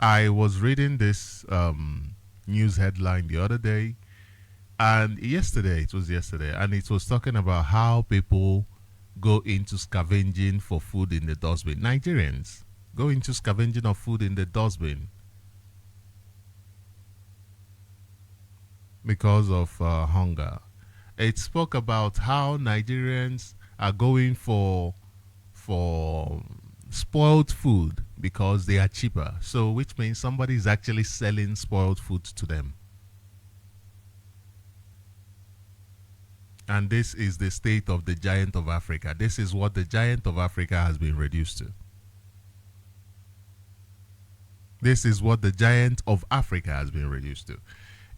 I was reading this news headline the other day, and it was yesterday, and it was talking about how people go into scavenging for food in the dustbin. Nigerians go into scavenging of food in the dustbin because of hunger. It spoke about how Nigerians are going for spoiled food because they are cheaper. So, which means somebody is actually selling spoiled food to them. And this is the state of the giant of Africa. This is what the giant of Africa has been reduced to. This is what the giant of Africa has been reduced to.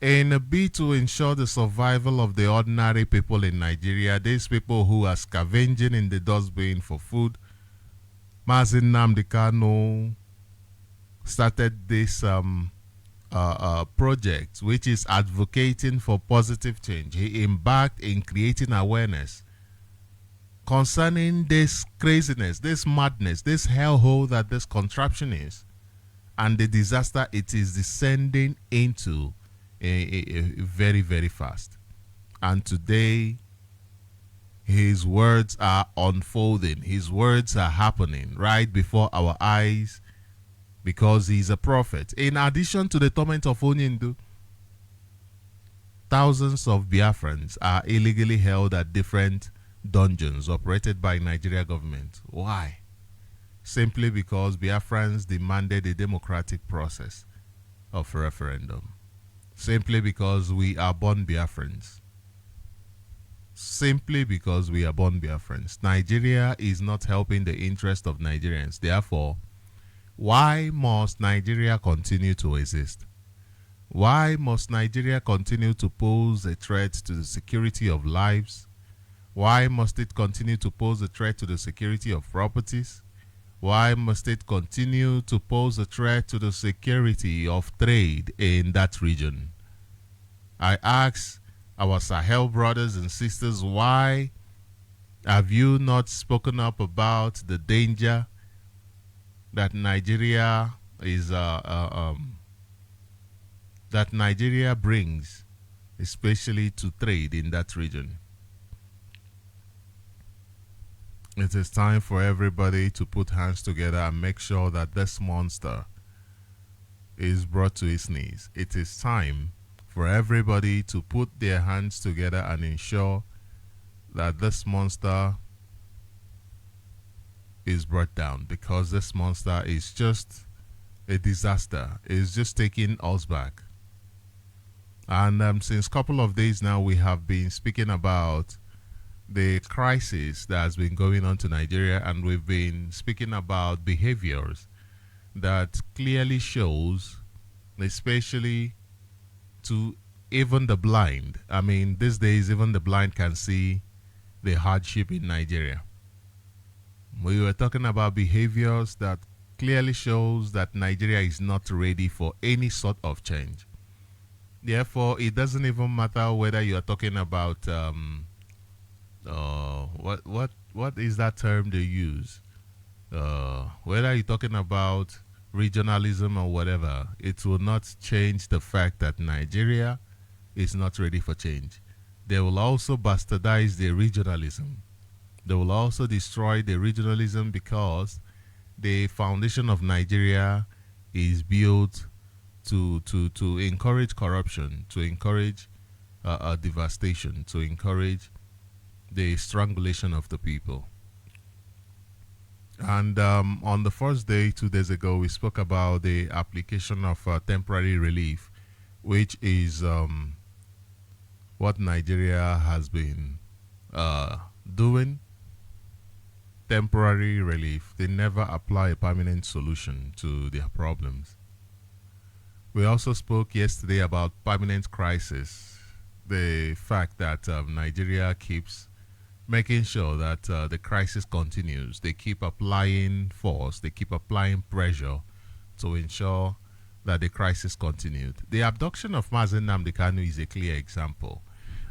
In a bid to ensure the survival of the ordinary people in Nigeria, these people who are scavenging in the dustbin for food, Mazi Nnamdi Kanu started this project which is advocating for positive change. He embarked in creating awareness concerning this craziness, this madness, this hellhole that this contraption is, and the disaster it is descending into very, very fast. And today, his words are unfolding. His words are happening right before our eyes because he's a prophet. In addition to the torment of Onyindu, thousands of Biafrans are illegally held at different dungeons operated by Nigeria government. Why? Simply because Biafrans demanded a democratic process of referendum. Simply because we are born Biafrans. Simply because we are born Biafrans. Nigeria is not helping the interest of Nigerians. Therefore, why must Nigeria continue to exist? Why must Nigeria continue to pose a threat to the security of lives? Why must it continue to pose a threat to the security of properties? Why must it continue to pose a threat to the security of trade in that region? I ask our Sahel brothers and sisters, why have you not spoken up about the danger that Nigeria is that Nigeria brings, especially to trade in that region? It is time for everybody to put hands together and make sure that this monster is brought to its knees. It is time for everybody to put their hands together and ensure that this monster is brought down, because this monster is just a disaster. It's just taking us back. And since a couple of days now, we have been speaking about the crisis that has been going on to Nigeria, and we've been speaking about behaviors that clearly shows, especially to even the blind. I mean, these days, even the blind can see the hardship in Nigeria. We were talking about behaviors that clearly shows that Nigeria is not ready for any sort of change. Therefore, it doesn't even matter whether you are talking about what is that term they use? Whether you're talking about regionalism or whatever, it will not change the fact that Nigeria is not ready for change. They will also bastardize the regionalism. They will also destroy the regionalism because the foundation of Nigeria is built to encourage corruption, to encourage devastation, to encourage the strangulation of the people. And on the first day, 2 days ago, we spoke about the application of temporary relief, which is what Nigeria has been doing. Temporary relief. They never apply a permanent solution to their problems. We also spoke yesterday about permanent crisis, the fact that Nigeria keeps making sure that the crisis continues. They keep applying force, they keep applying pressure to ensure that the crisis continued. The abduction of Mazi Nnamdi Kanu is a clear example.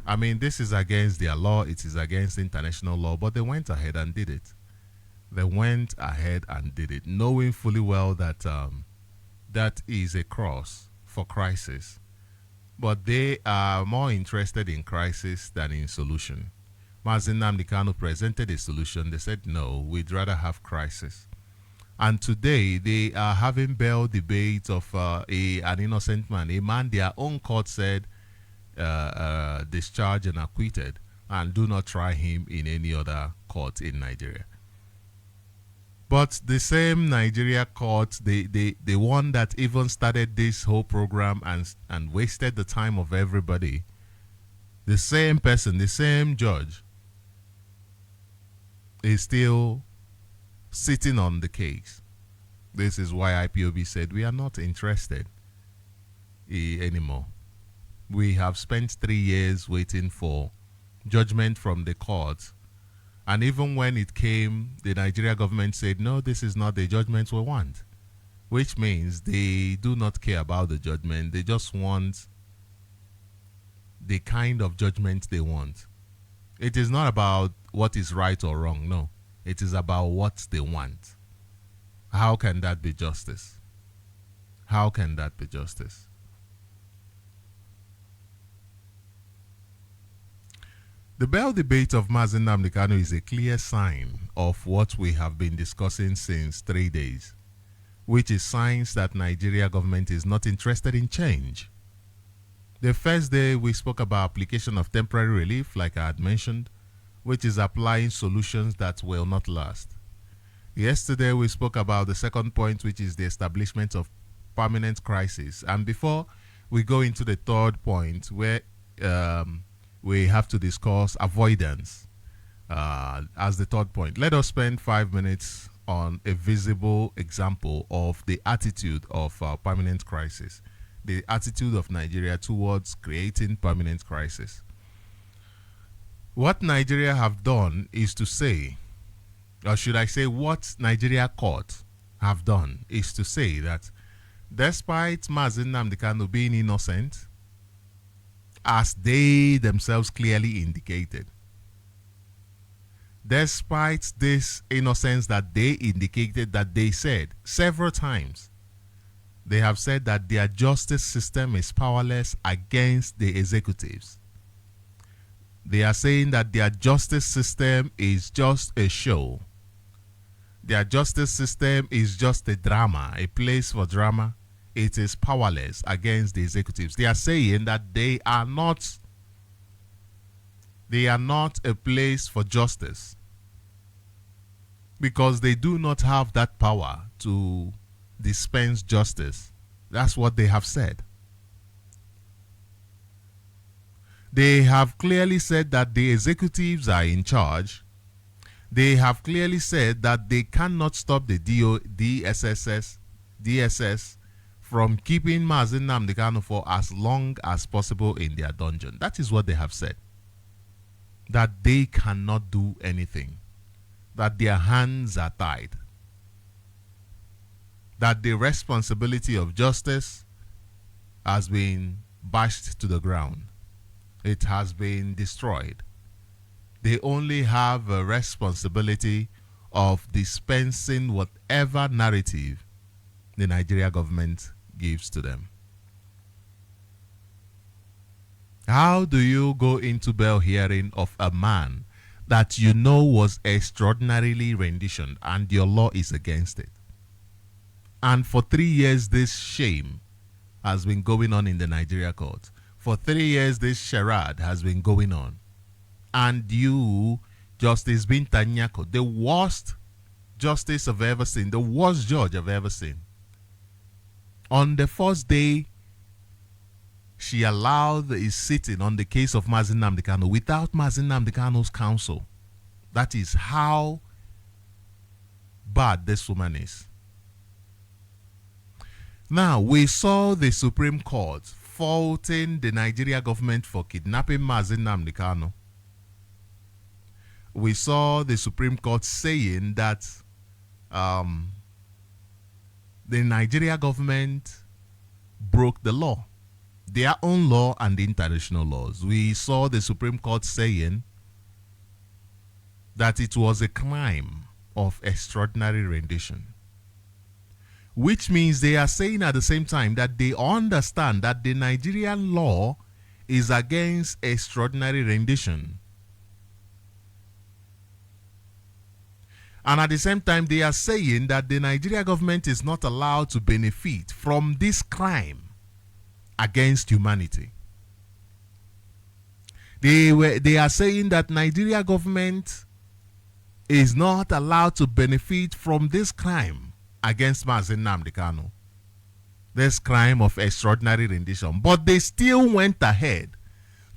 I mean, this is against their law, it is against international law, but they went ahead and did it. They went ahead and did it, knowing fully well that that is a cross for crisis. But they are more interested in crisis than in solution. Mazi Nnamdi Kanu presented a solution. They said, no, we'd rather have crisis. And today, they are having bail debate of an innocent man, a man their own court said discharged and acquitted, and do not try him in any other court in Nigeria. But the same Nigeria court, the one that even started this whole program and wasted the time of everybody, the same person, the same judge, is still sitting on the case. This is why IPOB said we are not interested anymore. We have spent 3 years waiting for judgment from the court. And even when it came, the Nigeria government said, no, this is not the judgment we want. Which means they do not care about the judgment. They just want the kind of judgment they want. It is not about what is right or wrong, no. It is about what they want. How can that be justice? How can that be justice? The bail debate of Mazi Nnamdi Kanu is a clear sign of what we have been discussing since 3 days, which is signs that Nigeria government is not interested in change. The first day we spoke about application of temporary relief, like I had mentioned, which is applying solutions that will not last. Yesterday we spoke about the second point, which is the establishment of permanent crisis. And before we go into the third point, where we have to discuss avoidance as the third point, let us spend 5 minutes on a visible example of the attitude of permanent crisis, the attitude of Nigeria towards creating permanent crisis. What Nigeria have done is to say, or should I say what Nigeria court have done is to say that despite Mazi Nnamdi Kanu being innocent, as they themselves clearly indicated, despite this innocence that they indicated, that they said several times, they have said that their justice system is powerless against the executives. They are saying that their justice system is just a show. Their justice system is just a drama, a place for drama. It is powerless against the executives. They are saying that they are not a place for justice because they do not have that power to dispense justice. That's what they have said. They have clearly said that the executives are in charge. They have clearly said that they cannot stop the DSS from keeping Mazi Nnamdi Kanu for as long as possible in their dungeon. That is what they have said. That they cannot do anything. That their hands are tied. That the responsibility of justice has been bashed to the ground. It has been destroyed. They only have a responsibility of dispensing whatever narrative the Nigeria government gives to them. How do you go into bail hearing of a man that you know was extraordinarily renditioned and your law is against it? And for 3 years this shame has been going on in the Nigeria court. For 3 years this charade has been going on. And you, Justice Binta Nyako, the worst justice I've ever seen, the worst judge I've ever seen, on the first day, she allowed is sitting on the case of Mazi Nnamdi Kanu without Mazi Nnamdi Kanu's counsel. That is how bad this woman is. Now, we saw the Supreme Court faulting the Nigeria government for kidnapping Mazi Nnamdi Kanu. We saw the Supreme Court saying that the Nigeria government broke the law, their own law and the international laws. We saw the Supreme Court saying that it was a crime of extraordinary rendition. which means they are saying at the same time that they understand that the Nigerian law is against extraordinary rendition. And at the same time, they are saying that the Nigerian government is not allowed to benefit from this crime against humanity. They are saying that Nigeria government is not allowed to benefit from this crime against Mazi Nnamdi Kanu, this crime of extraordinary rendition. But they still went ahead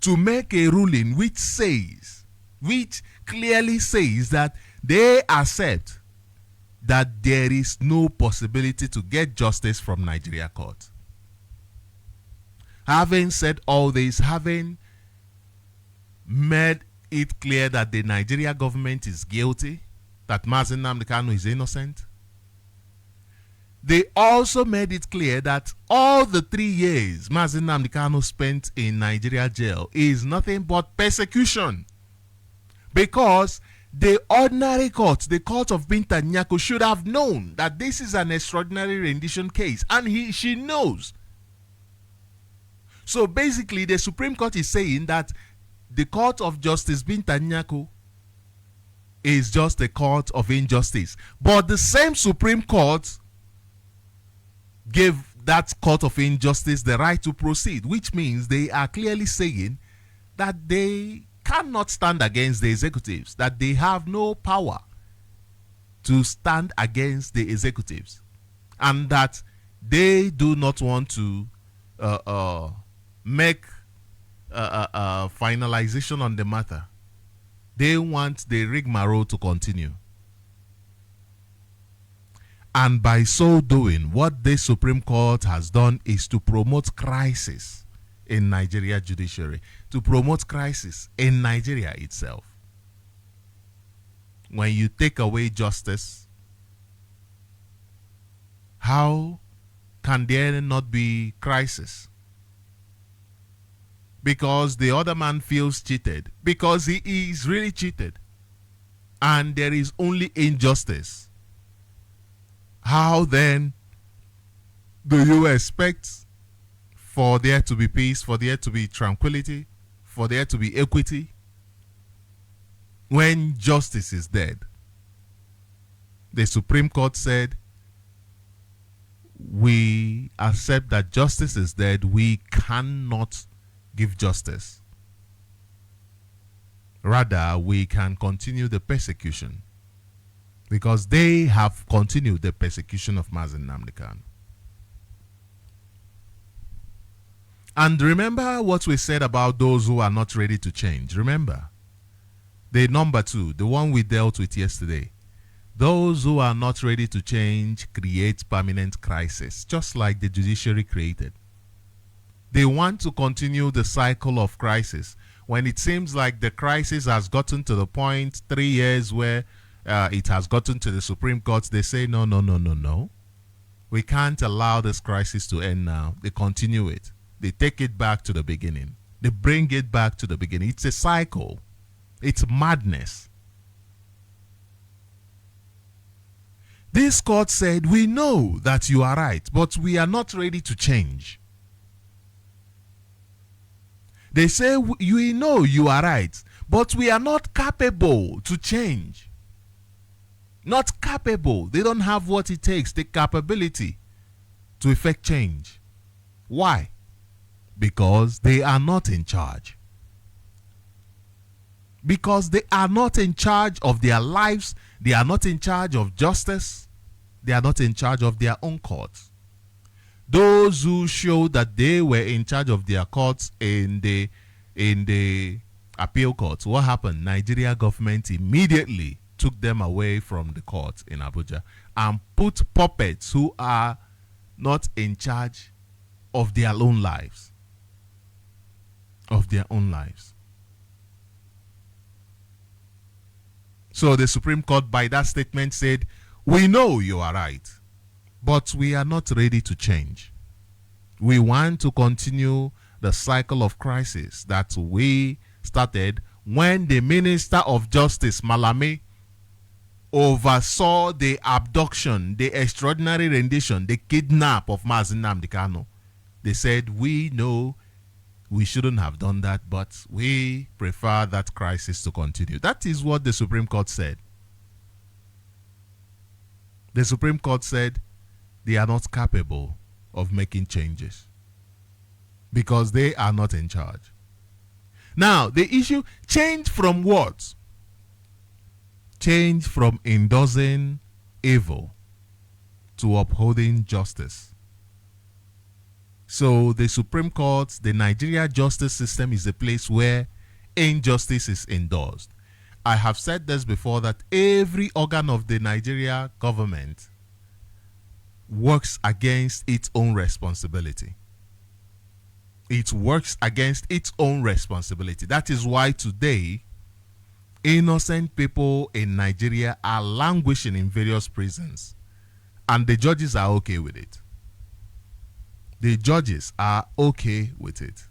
to make a ruling which clearly says that they accept that there is no possibility to get justice from Nigeria court. Having said all this, having made it clear that the Nigeria government is guilty, that Mazi Nnamdi Kanu is innocent, they also made it clear that all the 3 years Mazi Nnamdi Kanu spent in Nigeria jail is nothing but persecution. Because the ordinary court, the court of Binta Nyako, should have known that this is an extraordinary rendition case, and she knows. So basically, the Supreme Court is saying that the court of justice Binta Nyako is just a court of injustice. But the same Supreme Court gave that court of injustice the right to proceed, which means they are clearly saying that they cannot stand against the executives, that they have no power to stand against the executives, and that they do not want to make finalization on the matter. They want the rigmarole to continue. And by so doing, what the Supreme Court has done is to promote crisis in Nigeria judiciary, to promote crisis in Nigeria itself. When you take away justice, how can there not be crisis? Because the other man feels cheated, because he is really cheated, and there is only injustice. How then do you expect for there to be peace, for there to be tranquility, for there to be equity, when justice is dead? The Supreme Court said, we accept that justice is dead, we cannot give justice. Rather, we can continue the persecution, because they have continued the persecution of Mazi Nnamdi Kanu. And remember what we said about those who are not ready to change. Remember, the number 2, the one we dealt with yesterday. Those who are not ready to change create permanent crisis, just like the judiciary created. They want to continue the cycle of crisis. When it seems like the crisis has gotten to the point 3 years where it has gotten to the Supreme Court, they say, no. We can't allow this crisis to end now. They continue it. They take it back to the beginning. They bring it back to the beginning. It's a cycle. It's madness. This court said, we know that you are right, but we are not ready to change. They say, we know you are right, but we are not capable to change. Not capable. They don't have what it takes, the capability to effect change. Why? Because they are not in charge. Because they are not in charge of their lives. They are not in charge of justice. They are not in charge of their own courts. Those who showed that they were in charge of their courts in the appeal courts, what happened? Nigeria government immediately took them away from the court in Abuja and put puppets who are not in charge of their own lives. So the Supreme Court by that statement said, we know you are right, but we are not ready to change. We want to continue the cycle of crisis that we started when the Minister of Justice, Malame, oversaw the abduction, the extraordinary rendition, the kidnap of Mazi Nnamdi Kanu. They said, we know we shouldn't have done that, but we prefer that crisis to continue. That is what the Supreme Court said. The Supreme Court said they are not capable of making changes because they are not in charge. Now, the issue, change from what? Change from endorsing evil to upholding justice. So the Supreme Court, the Nigeria justice system is a place where injustice is endorsed. I have said this before, that every organ of the Nigeria government works against its own responsibility. It works against its own responsibility. That is why today, innocent people in Nigeria are languishing in various prisons, and the judges are okay with it. The judges are okay with it.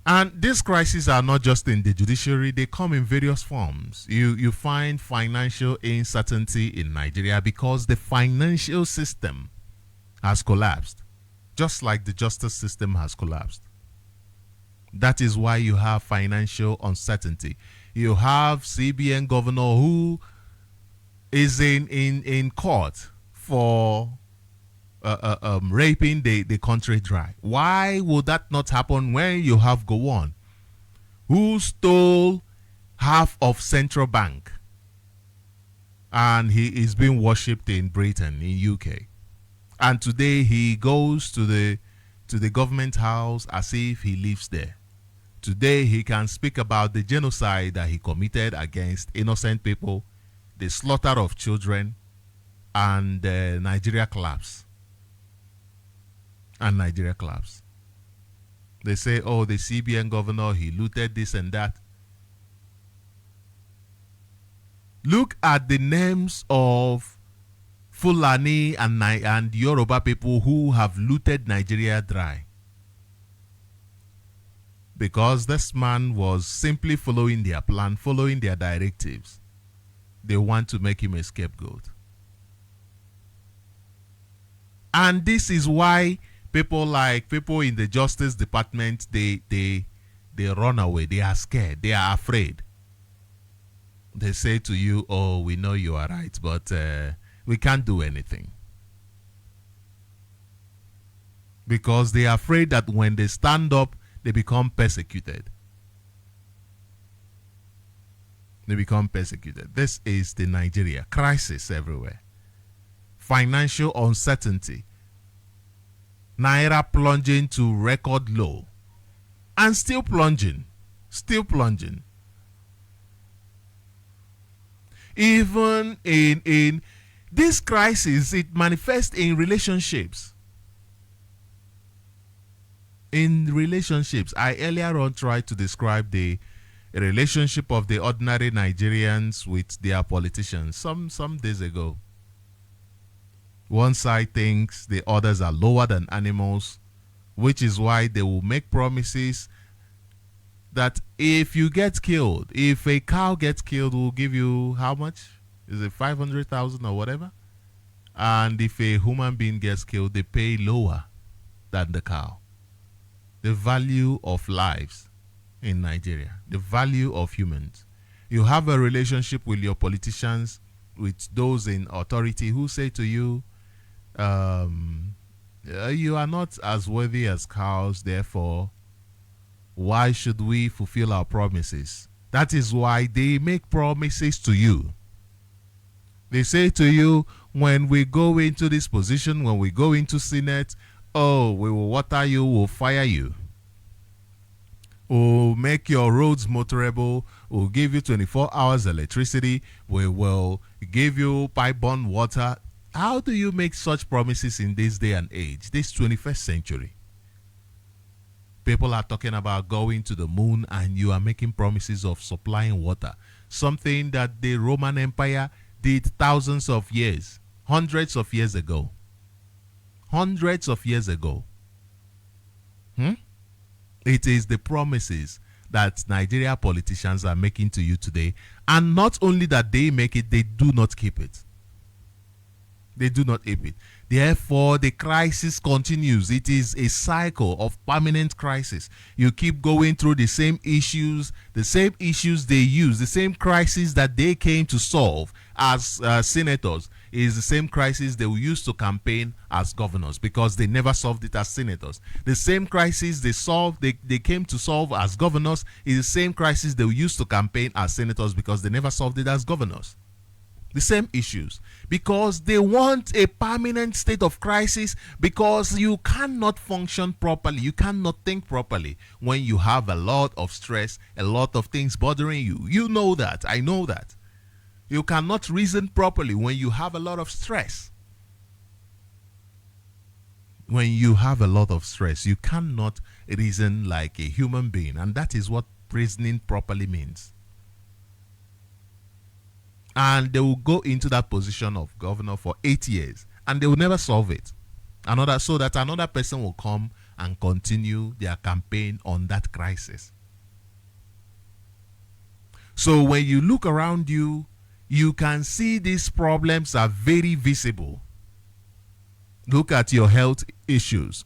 And these crises are not just in the judiciary, they come in various forms. You find financial uncertainty in Nigeria because the financial system has collapsed, just like the justice system has collapsed. That is why you have financial uncertainty. You have CBN governor who is in court for raping the country dry. Why would that not happen when you have Gowon, who stole half of Central Bank, and he is being worshipped in Britain, in UK, and today he goes to the government house as if he lives there. Today he can speak about the genocide that he committed against innocent people, the slaughter of children, and Nigeria collapse. And Nigeria collapse. They say, oh, the CBN governor, he looted this and that. Look at the names of Fulani and Yoruba people who have looted Nigeria dry. Because this man was simply following their plan, following their directives. They want to make him a scapegoat. And this is why people in the Justice Department, they run away. They are scared. They are afraid. They say to you, oh, we know you are right, but we can't do anything. Because they are afraid that when they stand up, they become persecuted. They become persecuted. This is the Nigeria crisis everywhere. Financial uncertainty. Naira plunging to record low. And still plunging. Still plunging. Even in this crisis, it manifests in relationships. In relationships, I earlier on tried to describe the relationship of the ordinary Nigerians with their politicians some days ago. One side thinks the others are lower than animals, which is why they will make promises that if you get killed, if a cow gets killed, we'll give you how much? Is it 500,000 or whatever? And if a human being gets killed, they pay lower than the cow. The value of lives in Nigeria, the value of humans. You have a relationship with your politicians, with those in authority who say to you, you are not as worthy as cows, therefore, why should we fulfill our promises? That is why they make promises to you. They say to you, when we go into this position, when we go into Senate, oh, we will water you, we'll fire you. We'll make your roads motorable. We'll give you 24 hours electricity. We will give you pipe-borne water. How do you make such promises in this day and age, this 21st century? People are talking about going to the moon, and you are making promises of supplying water. Something that the Roman Empire did thousands of years, hundreds of years ago. Hundreds of years ago. It is the promises that Nigeria politicians are making to you today. And not only that they make it, they do not keep it. They do not keep it. Therefore, the crisis continues. It is a cycle of permanent crisis. You keep going through the same issues they use, the same crisis that they came to solve as senators is the same crisis they will use to campaign as governors, because they never solved it as senators. The same crisis they came to solve as governors is the same crisis they will use to campaign as senators, because they never solved it as governors. The same issues, because they want a permanent state of crisis, because you cannot function properly, you cannot think properly when you have a lot of stress, a lot of things bothering you. You know that, I know that. You cannot reason properly when you have a lot of stress. When you have a lot of stress, you cannot reason like a human being, and that is what reasoning properly means. And they will go into that position of governor for 8 years, and they will never solve it. So that another person will come and continue their campaign on that crisis. So when you look around you, you can see these problems are very visible. Look at your health issues.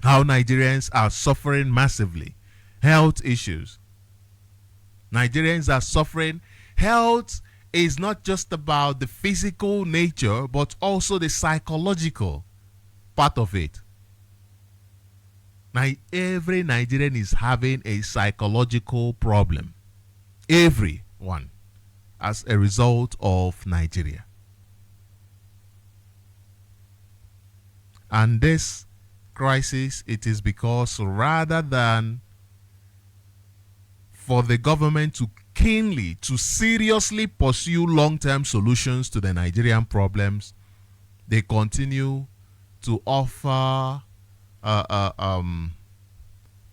How Nigerians are suffering massively. Health issues. Nigerians are suffering. Health is not just about the physical nature, but also the psychological part of it. Now, every Nigerian is having a psychological problem. Everyone, as a result of Nigeria. And this crisis, it is because rather than for the government to seriously pursue long-term solutions to the Nigerian problems, they continue to offer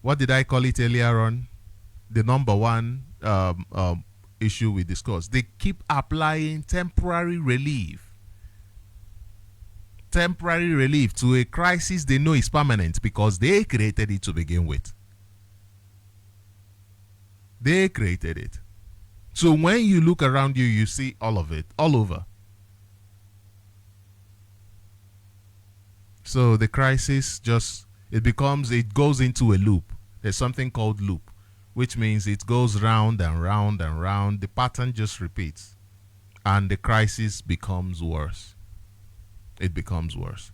what did I call it earlier on? The number one issue we discussed. They keep applying temporary relief to a crisis they know is permanent, because they created it to begin with. They created it. So when you look around you, you see all of it, all over. So the crisis it goes into a loop. There's something called loop, which means it goes round and round and round. The pattern just repeats, and the crisis becomes worse. It becomes worse.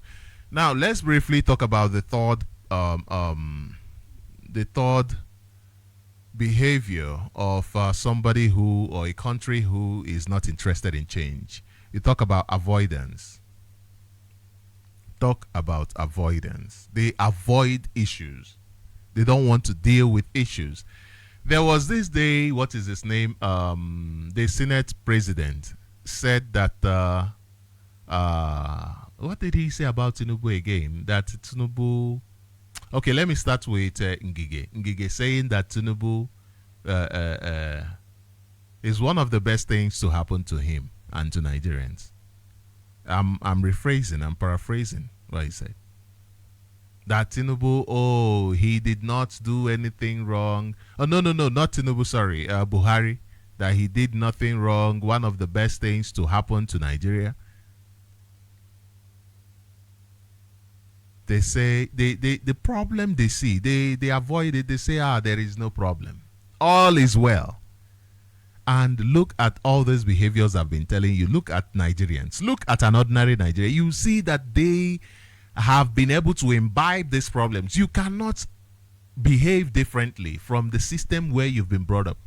Now let's briefly talk about the third behavior of somebody or a country who is not interested in change. You talk about avoidance. They avoid issues. They don't want to deal with issues. There was this day, what is his name? The Senate president said that what did he say about Tinubu again? That Tinubu. Okay, let me start with Ngige. Ngige saying that Tinubu is one of the best things to happen to him and to Nigerians. I'm paraphrasing what he said. That Tinubu, he did not do anything wrong. Oh, no, not Tinubu, sorry, Buhari. That he did nothing wrong. One of the best things to happen to Nigeria. They say the problem they see, they avoid it. They say, there is no problem. All is well. And look at all these behaviors I've been telling you. Look at Nigerians. Look at an ordinary Nigerian. You see that they have been able to imbibe these problems. You cannot behave differently from the system where you've been brought up.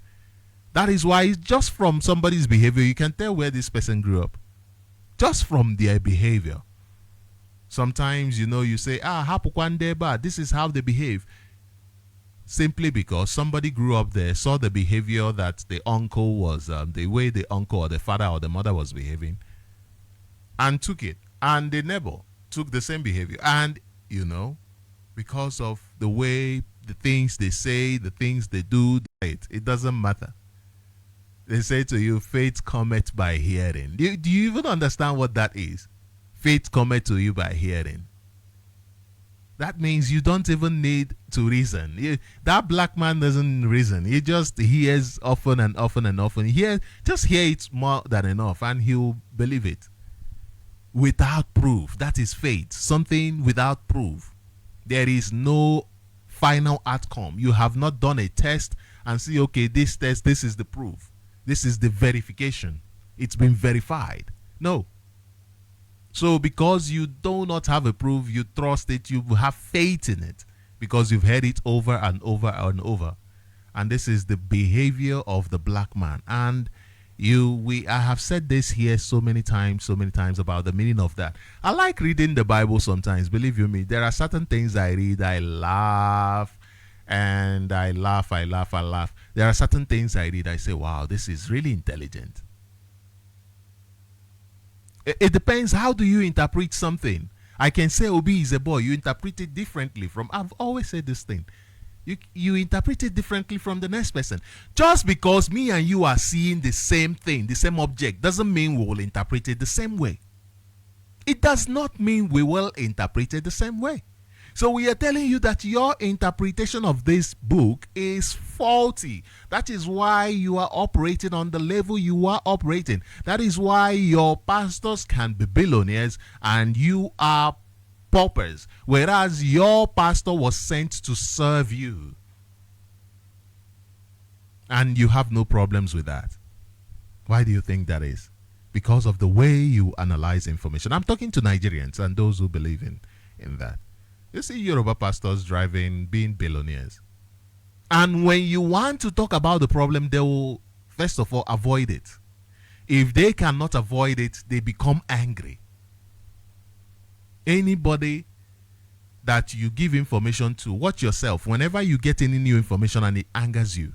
That is why just from somebody's behavior, you can tell where this person grew up. Just from their behavior. Sometimes, you say, this is how they behave. Simply because somebody grew up there, saw the behavior that the uncle was, the way the uncle or the father or the mother was behaving, and took it. And the neighbor took the same behavior. And, because of the way, the things they say, the things they do, it doesn't matter. They say to you, faith cometh by hearing. Do you even understand what that is? Faith cometh to you by hearing. That means you don't even need to reason. That black man doesn't reason. He just hears often and often and often. Just hear it more than enough, and he'll believe it without proof. That is faith. Something without proof. There is no final outcome. You have not done a test and see, okay, this test, this is the proof. This is the verification. It's been verified. No. So because you do not have a proof, you trust it, you have faith in it because you've heard it over and over and over. And this is the behavior of the black man. And I have said this here so many times about the meaning of that. I like reading the Bible sometimes, believe you me. There are certain things I read, I laugh, and I laugh. There are certain things I read, I say, wow, this is really intelligent. It depends, how do you interpret something? I can say Obi is a boy. You interpret it differently from, I've always said this thing. You interpret it differently from the next person. Just because me and you are seeing the same thing, the same object, doesn't mean we will interpret it the same way. It does not mean we will interpret it the same way. So we are telling you that your interpretation of this book is faulty. That is why you are operating on the level you are operating. That is why your pastors can be billionaires and you are paupers, whereas your pastor was sent to serve you. And you have no problems with that. Why do you think that is? Because of the way you analyze information. I'm talking to Nigerians and those who believe in that. You see Yoruba pastors being billionaires. And when you want to talk about the problem, they will, first of all, avoid it. If they cannot avoid it, they become angry. Anybody that you give information to, watch yourself. Whenever you get any new information and it angers you,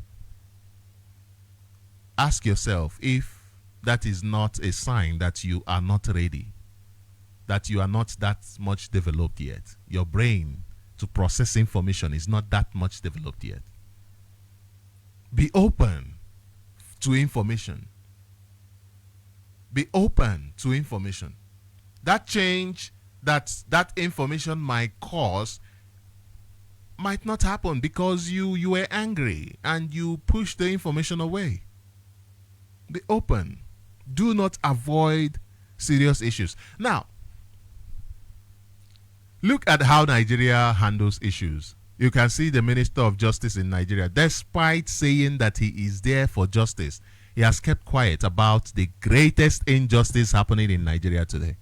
ask yourself if that is not a sign that you are not ready, that you are not that much developed yet. Your brain to process information is not that much developed yet. Be open to information. Be open to information. That change that information might cause might not happen because you were angry and you pushed the information away. Be open. Do not avoid serious issues. Now, look at how Nigeria handles issues. You can see the Minister of Justice in Nigeria, despite saying that he is there for justice, he has kept quiet about the greatest injustice happening in Nigeria today.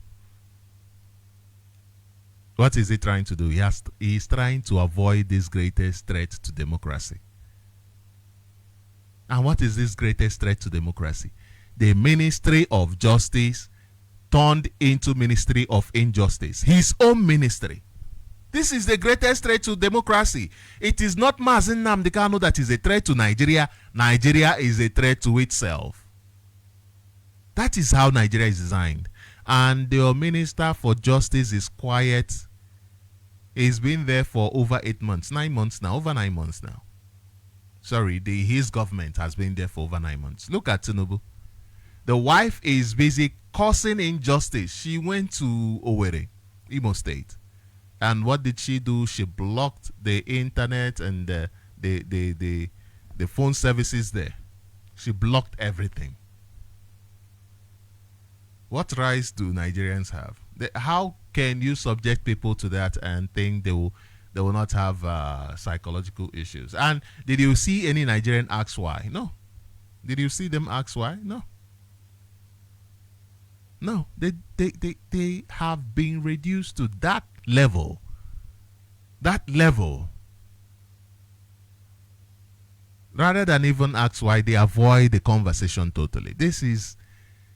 What is he trying to do? He is trying to avoid this greatest threat to democracy. And what is this greatest threat to democracy? The Ministry of Justice turned into Ministry of Injustice. His own ministry. This is the greatest threat to democracy. It is not Mazen Nnamdi Kanu that is a threat to Nigeria. Nigeria is a threat to itself. That is how Nigeria is designed. And the Minister for Justice is quiet. He's been there for over 8 months. 9 months now. Over 9 months now. Sorry, his government has been there for over 9 months. Look at Tinubu. The wife is busy causing injustice. She went to Owerri, Imo State. And what did she do? She blocked the internet and the phone services there. She blocked everything. What rights do Nigerians have? How can you subject people to that and think they will not have psychological issues? And did you see any Nigerian ask why? No. Did you see them ask why? No. No. They have been reduced to that level. That level. Rather than even ask why, they avoid the conversation totally. This is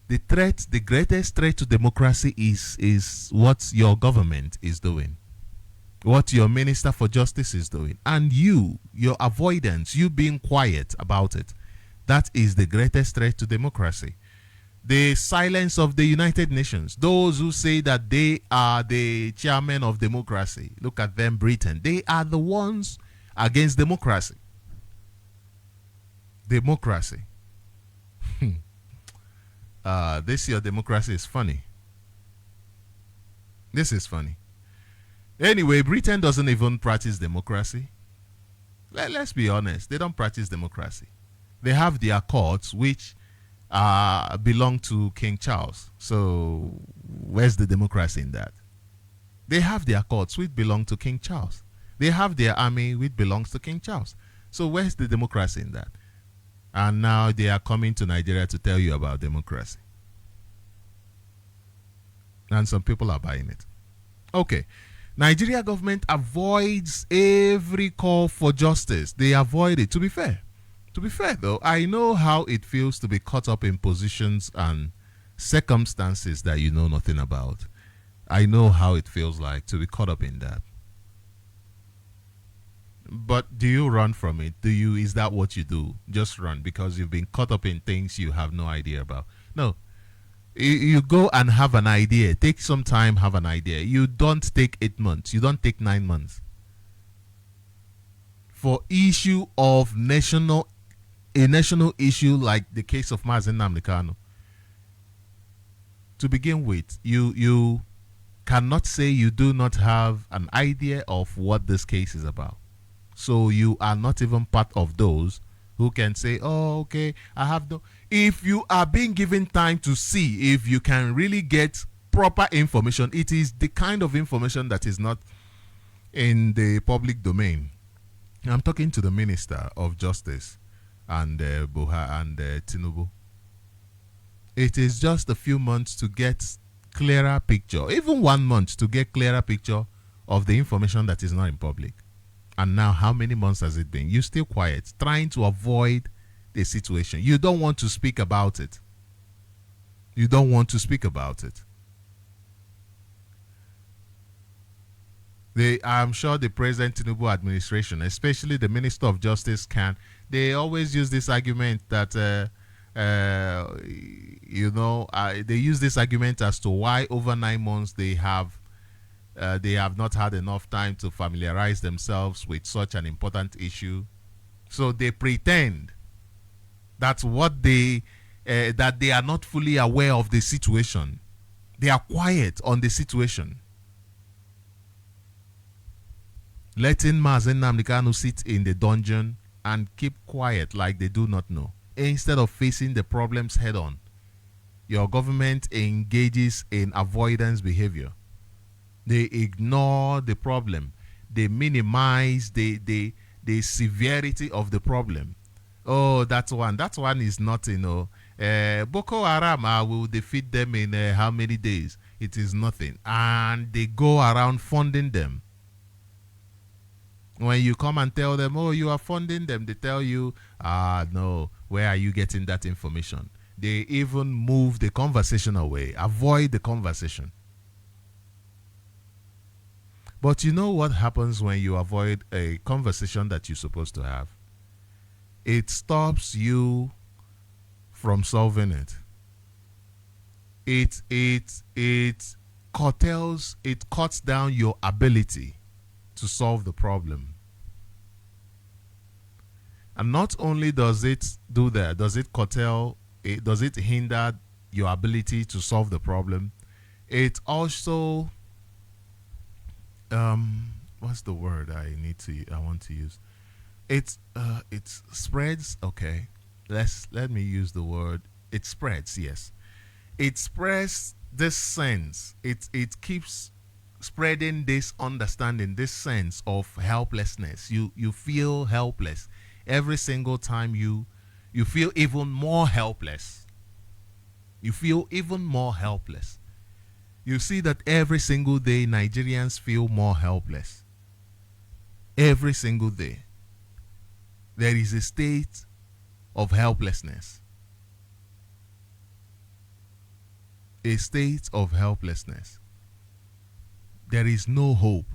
the threat. The greatest threat to democracy is what your government is doing, what your Minister for Justice is doing, and your avoidance, you being quiet about it. That is the greatest threat to democracy. The silence of the United Nations, those who say that they are the chairman of democracy. Look at them, Britain. They are the ones against democracy. Democracy. This year democracy is funny. This is funny. Anyway, Britain doesn't even practice democracy. Let's be honest, they don't practice democracy. They have their courts, which belong to King Charles. So where's the democracy in that? They have their courts, which belong to King Charles. They have their army, which belongs to King Charles. So where's the democracy in that? And now they are coming to Nigeria to tell you about democracy. And some people are buying it. Okay. Nigeria government avoids every call for justice. They avoid it. To be fair though, I know how it feels to be caught up in positions and circumstances that you know nothing about. I know how it feels like to be caught up in that. But do you run from it? Is that what you do? Just run because you've been caught up in things you have no idea about? No. You go and have an idea. Take some time, have an idea. You don't take 8 months. You don't take 9 months. For issue of a national issue like the case of Mazen Namdekano, to begin with, you cannot say you do not have an idea of what this case is about. So you are not even part of those who can say, oh, okay, I have no. If you are being given time to see if you can really get proper information, it is the kind of information that is not in the public domain. I'm talking to the Minister of Justice and Buha and Tinubu. It is just a few months to get clearer picture, even 1 month to get clearer picture of the information that is not in public. And now how many months has it been? You're still quiet, trying to avoid the situation. You don't want to speak about it. You don't want to speak about it. I'm sure the President Tinubu administration, especially the Minister of Justice, they always use this argument that, they use this argument as to why over 9 months they have not had enough time to familiarize themselves with such an important issue. So they pretend that that they are not fully aware of the situation. They are quiet on the situation. Letting Mazen Namdekano sit in the dungeon and keep quiet like they do not know, instead of facing the problems head on. Your government engages in avoidance behavior. They ignore the problem. They minimize the severity of the problem. Oh, that one is not, Boko Haram will defeat them in how many days? It is nothing. And they go around funding them. When you come and tell them, oh, you are funding them, they tell you, no, where are you getting that information? They even move the conversation away, avoid the conversation. But you know what happens when you avoid a conversation that you're supposed to have? It stops you from solving it. It cuts down your ability to solve the problem. And not only does it do that, does it hinder your ability to solve the problem, it also what's the word I want to use? It spreads, okay. Let me use the word. It spreads, yes. It spreads this sense. It keeps spreading this understanding, this sense of helplessness. You feel helpless. Every single time you feel even more helpless. You feel even more helpless. You see that every single day Nigerians feel more helpless. Every single day. There is a state of helplessness. A state of helplessness. There is no hope.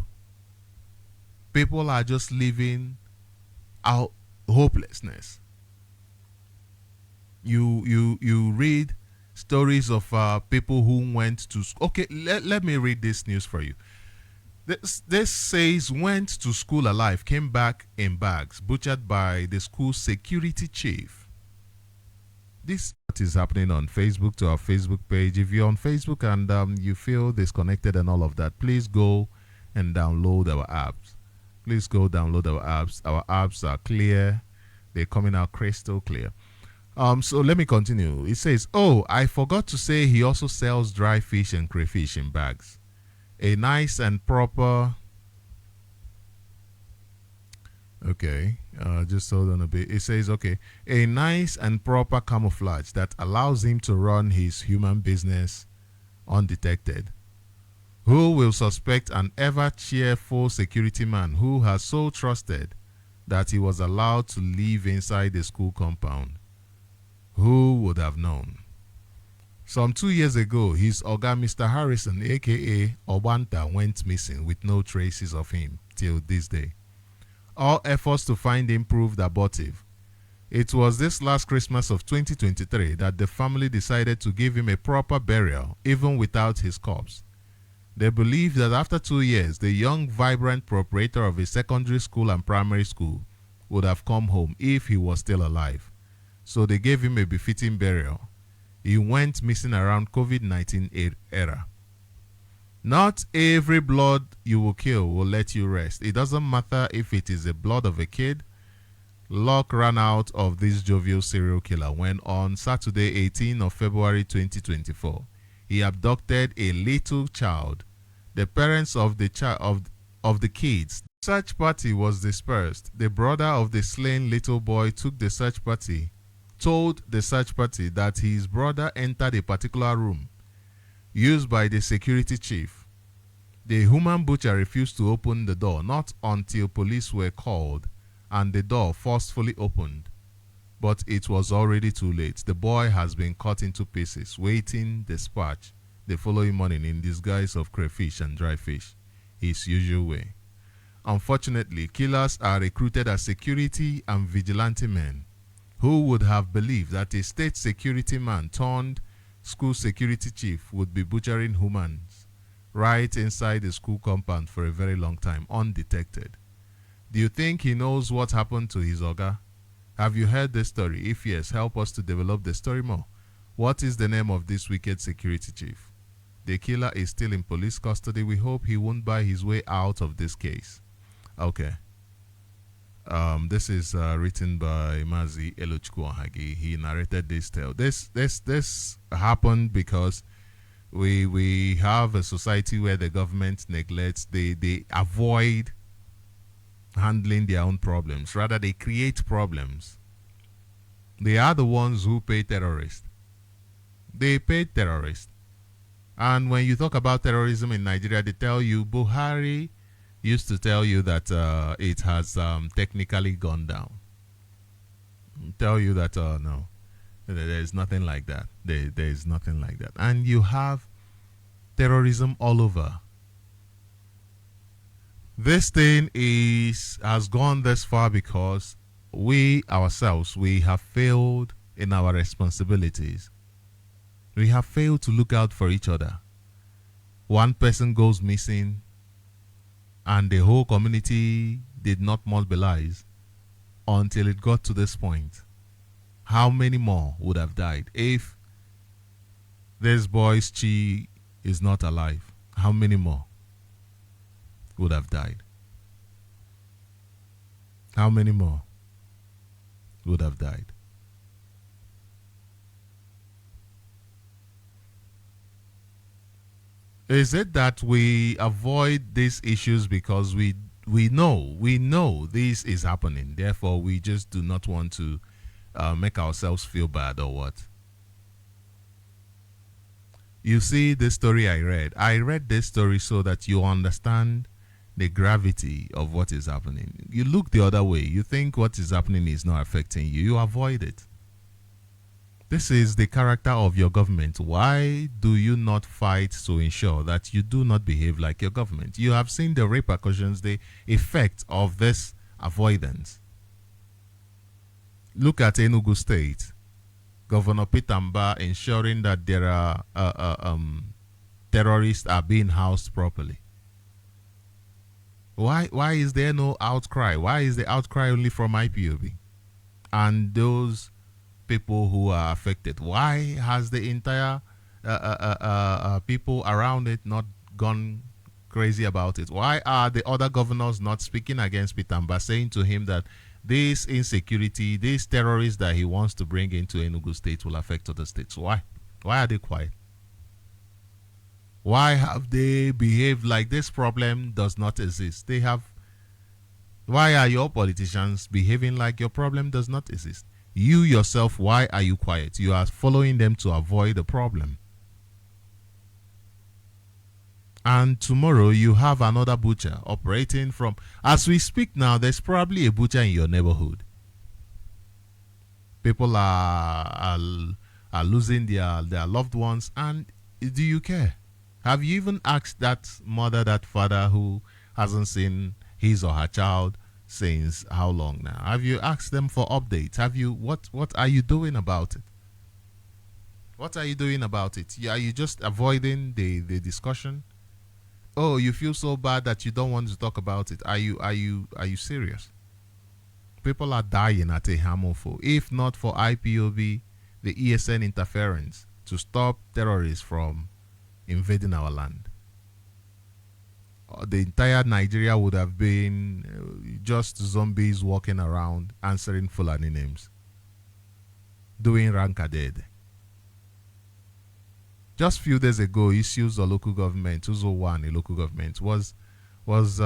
People are just living out hopelessness. You read stories of people who went to school. Okay, let me read this news for you. This says went to school alive, came back in bags, butchered by the school security chief. This is happening on Facebook, to our Facebook page. If you're on Facebook and you feel disconnected and all of that, please go and download our apps. Please go download our apps. Our apps are clear. They're coming out crystal clear. So let me continue. It says, oh, I forgot to say he also sells dry fish and crayfish in bags. A nice and proper... Okay, just hold on a bit. It says, okay, a nice and proper camouflage that allows him to run his human business undetected. Who will suspect an ever cheerful security man who has so trusted that he was allowed to live inside the school compound? Who would have known? Some 2 years ago, his Oga Mr. Harrison, aka Obanta, went missing with no traces of him till this day. All efforts to find him proved abortive. It was this last Christmas of 2023 that the family decided to give him a proper burial, even without his corpse. They believe that after 2 years, the young, vibrant proprietor of a secondary school and primary school would have come home if he was still alive. So they gave him a befitting burial. He went missing around COVID-19 era. Not every blood you will kill will let you rest. It doesn't matter if it is the blood of a kid. Luck ran out of this jovial serial killer when on Saturday 18 of February 2024, he abducted a little child. The parents of the kids. Search party was dispersed. The brother of the slain little boy told the search party that his brother entered a particular room used by the security chief. The human butcher refused to open the door, not until police were called and the door forcefully opened. But it was already too late. The boy has been cut into pieces, waiting dispatch the following morning in disguise of crayfish and dry fish, his usual way. Unfortunately, killers are recruited as security and vigilante men. Who would have believed that a state security man turned school security chief would be butchering humans right inside the school compound for a very long time, undetected? Do you think he knows what happened to his Oga? Have you heard this story? If yes, help us to develop the story more. What is the name of this wicked security chief? The killer is still in police custody. We hope he won't buy his way out of this case. Okay. This is written by Mazi Elochukwu. He narrated this tale. This happened because we have a society where the government neglects, they avoid handling their own problems. Rather, they create problems. They are the ones who pay terrorists. They pay terrorists. And when you talk about terrorism in Nigeria, they tell you, Buhari used to tell you that it has technically gone down. Tell you that, no, there is nothing like that. There is nothing like that. And you have terrorism all over. This thing has gone this far because we ourselves, we have failed in our responsibilities. We have failed to look out for each other. One person goes missing and the whole community did not mobilize until it got to this point. How many more would have died if this boy's Chi is not alive? How many more would have died? How many more would have died? Is it that we avoid these issues because we know this is happening, therefore we just do not want to make ourselves feel bad, or what? You see, this story I read this story so that you understand the gravity of what is happening. You look the other way. You think what is happening is not affecting you. You avoid it. This is the character of your government. Why do you not fight to ensure that you do not behave like your government? You have seen the repercussions, the effect of this avoidance. Look at Enugu State. Governor Pitamba ensuring that there are terrorists are being housed properly. Why is there no outcry? Why is the outcry only from IPOB and those people who are affected? Why has the entire people around it not gone crazy about it? Why are the other governors not speaking against Peter Mba, saying to him that this insecurity, these terrorists that he wants to bring into Enugu State will affect other states? Why? Why are they quiet? Why have they behaved like this problem does not exist? They have. Why are your politicians behaving like your problem does not exist? You yourself, why are you quiet? You are following them to avoid the problem. And tomorrow you have another butcher operating from. As we speak now, there's probably a butcher in your neighborhood. People are losing their loved ones, and do you care? Have you even asked that mother, that father who hasn't seen his or her child since how long now? Have you asked them for updates? Have you what are you doing about it? What are you doing about it? Are you just avoiding the discussion? Oh, you feel so bad that you don't want to talk about it. Are you serious? People are dying at a harmful. If not for IPOB, the ESN interference to stop terrorists from invading our land, the entire Nigeria would have been just zombies walking around answering Fulani names, doing rankaded. Just a few days ago, issues of local government, Uzo one, a local government, was the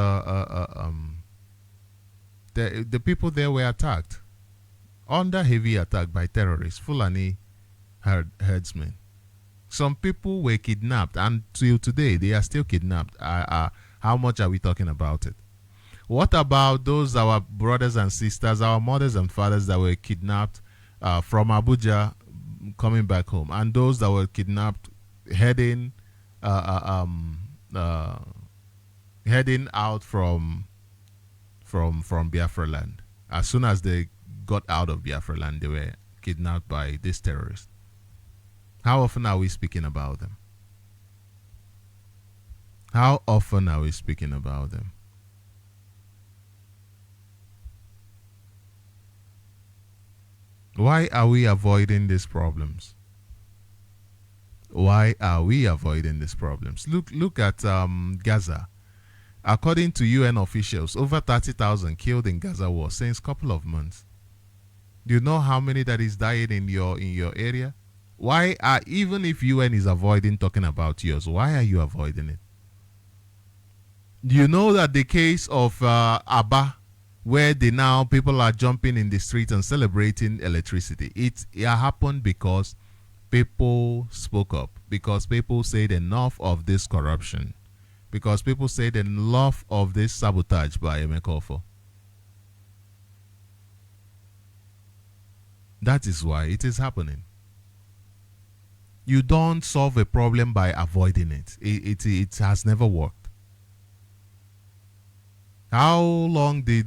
people there were attacked, under heavy attack by terrorists, Fulani herdsmen. Some people were kidnapped, and till today they are still kidnapped. How much are we talking about it? What about those our brothers and sisters, our mothers and fathers that were kidnapped from Abuja coming back home, and those that were kidnapped heading heading out from Biafra land? As soon as they got out of Biafra land, they were kidnapped by these terrorists. How often are we speaking about them? How often are we speaking about them? Why are we avoiding these problems? Why are we avoiding these problems? Look at Gaza. According to UN officials, over 30,000 killed in Gaza war since a couple of months. Do you know how many that is dying in your area? Why are, even if UN is avoiding talking about yours, why are you avoiding it? Do you know that the case of Abba, where now people are jumping in the street and celebrating electricity, it happened because people spoke up, because people said enough of this corruption, because people said enough of this sabotage by Emekofo. That is why it is happening. You don't solve a problem by avoiding it. It has never worked. How long did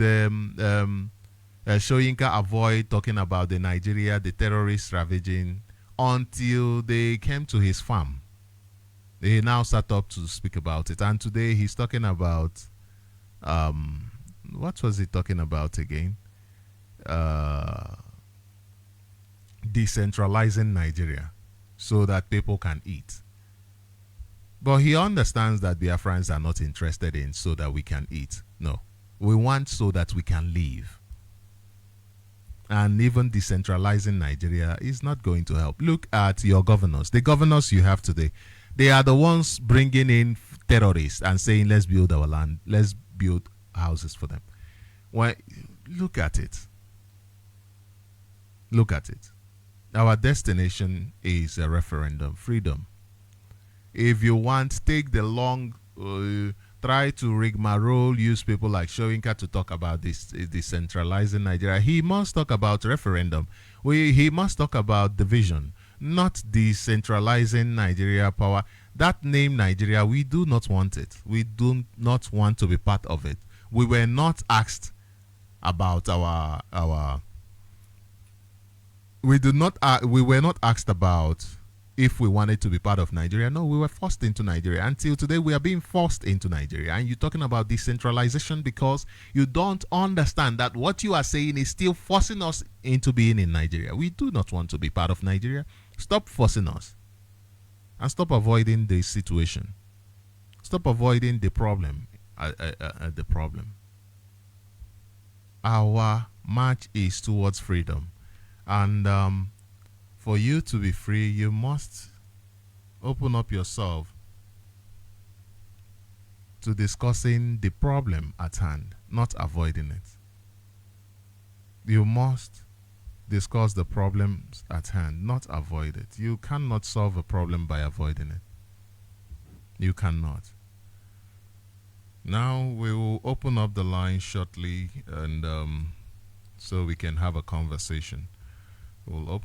Soyinka avoid talking about the Nigeria, the terrorists ravaging, until they came to his farm? They now start up to speak about it. And today he's talking about, what was he talking about again? Decentralizing Nigeria so that people can eat. But he understands that Biafrans are not interested in so that we can eat. No. We want so that we can live. And even decentralizing Nigeria is not going to help. Look at your governors. The governors you have today, they are the ones bringing in terrorists and saying, let's build our land, let's build houses for them. Well, look at it. Look at it. Our destination is a referendum, freedom. If you want, take the long, try to rigmarole, use people like Soyinka to talk about this decentralizing Nigeria. He must talk about referendum. He must talk about division, not decentralizing Nigeria power. That name Nigeria, we do not want it. We do not want to be part of it. We were not asked about our we were not asked about if we wanted to be part of Nigeria. No, we were forced into Nigeria. Until today, we are being forced into Nigeria. And you're talking about decentralization because you don't understand that what you are saying is still forcing us into being in Nigeria. We do not want to be part of Nigeria. Stop forcing us. And stop avoiding the situation. Stop avoiding the problem. The problem. Our march is towards freedom, and for you to be free, you must open up yourself to discussing the problem at hand, not avoiding it. You must discuss the problems at hand, not avoid it. You cannot solve a problem by avoiding it. You cannot. Now we will open up the line shortly, and so we can have a conversation. We'll open